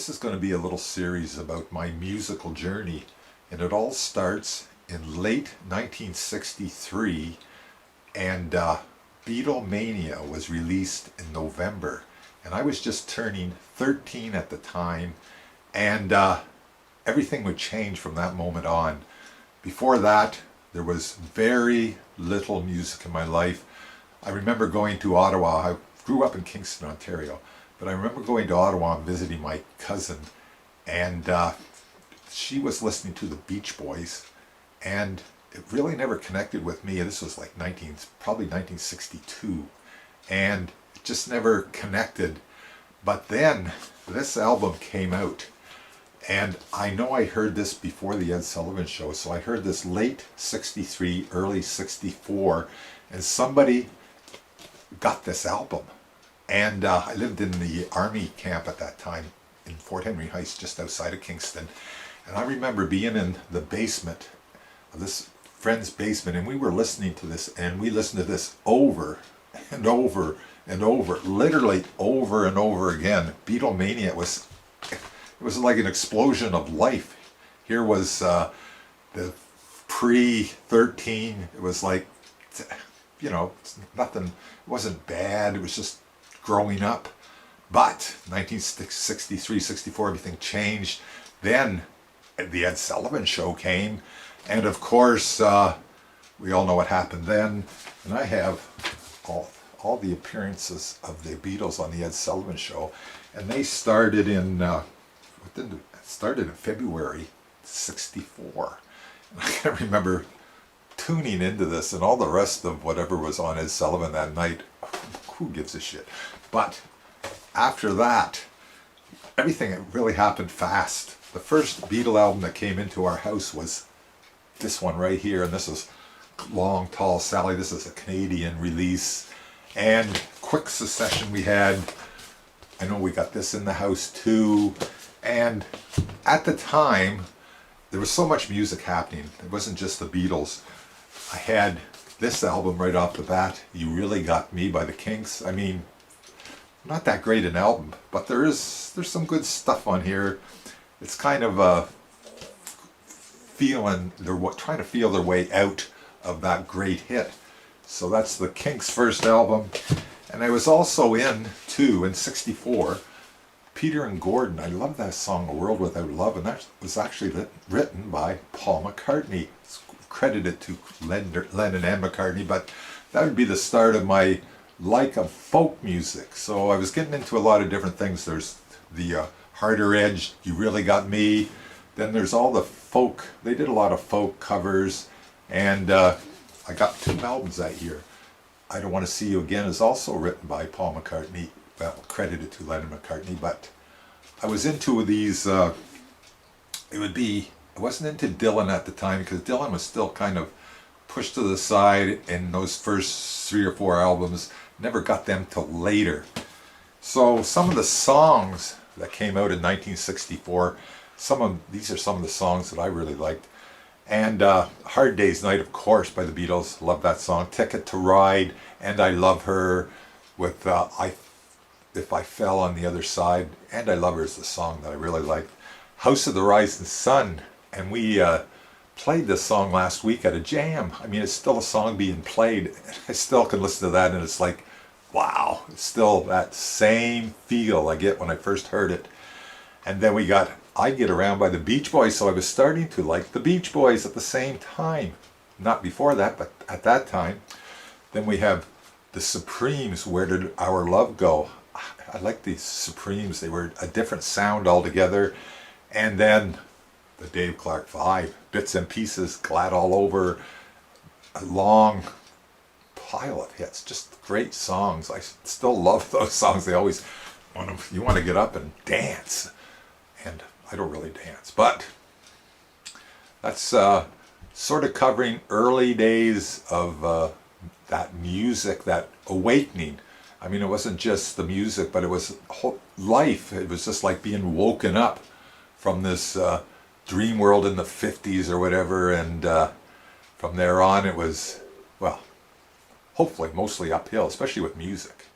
This is going to be a little series about my musical journey, and it all starts in late 1963, and Beatlemania was released in November, and I was just turning 13 at the time, and everything would change from that moment on. Before that, there was very little music in my life. I remember going to Ottawa. I grew up in Kingston, Ontario, but I remember going to Ottawa and visiting my cousin, and she was listening to the Beach Boys, and it really never connected with me. This was like probably 1962, and it just never connected. But then this album came out, and I know I heard this before the Ed Sullivan Show, so I heard this late 63, early 64, and somebody got this album. And I lived in the army camp at that time in Fort Henry Heights, just outside of Kingston. And I remember being in the basement of this friend's basement, and we were listening to this, and we listened to this over and over and over, literally over and over again. Beatlemania, it was like an explosion of life. Here was the pre-13. It was like, nothing, it wasn't bad. It was just growing up. But 1963, 64, everything changed. Then the Ed Sullivan Show came, and of course we all know what happened then. And I have all the appearances of the Beatles on the Ed Sullivan Show, and they started in February '64. And I can remember tuning into this, and all the rest of whatever was on Ed Sullivan that night, who gives a shit? But after that, everything really happened fast. The first Beatle album that came into our house was this one right here, and this is Long Tall Sally. This is a Canadian release, and quick succession we had. I know we got this in the house too, and at the time there was so much music happening. It wasn't just the Beatles. I had this album right off the bat, You Really Got Me by the Kinks. I mean, not that great an album, but there's some good stuff on here. It's kind of trying to feel their way out of that great hit. So that's the Kinks' first album. And I was also in '64, Peter and Gordon. I love that song, A World Without Love, and that was actually written by Paul McCartney. It's credited to Lennon and McCartney, but that would be the start of my like of folk music. So I was getting into a lot of different things. There's the harder edge, You Really Got Me. Then there's all the folk. They did a lot of folk covers, and I got 2 albums that year. I Don't Want to See You Again is also written by Paul McCartney, well, credited to Lennon McCartney. But I was into these, I wasn't into Dylan at the time, because Dylan was still kind of pushed to the side in those first 3 or 4 albums. Never got them till later. So some of the songs that came out in 1964, these are some of the songs that I really liked. And Hard Day's Night, of course, by the Beatles. Love that song. Ticket to Ride, and I Love Her with If I Fell on the Other Side. And I Love Her is the song that I really liked. House of the Rising Sun, and we played this song last week at a jam. I mean, it's still a song being played. I still can listen to that, and it's like, wow, it's still that same feel I get when I first heard it. And then we got I Get Around by the Beach Boys, so I was starting to like the Beach Boys at the same time. Not before that, but at that time. Then we have the Supremes, Where Did Our Love Go? I like the Supremes. They were a different sound altogether. And then the Dave Clark 5, Bits and Pieces, Glad All Over, a long pile of hits, just great songs. I still love those songs. They always you want to get up and dance, and I don't really dance, but that's sort of covering early days of that music, that awakening. I mean, it wasn't just the music, but it was whole life. It was just like being woken up from this dream world in the 50s or whatever, and from there on it was, well, hopefully mostly uphill, especially with music.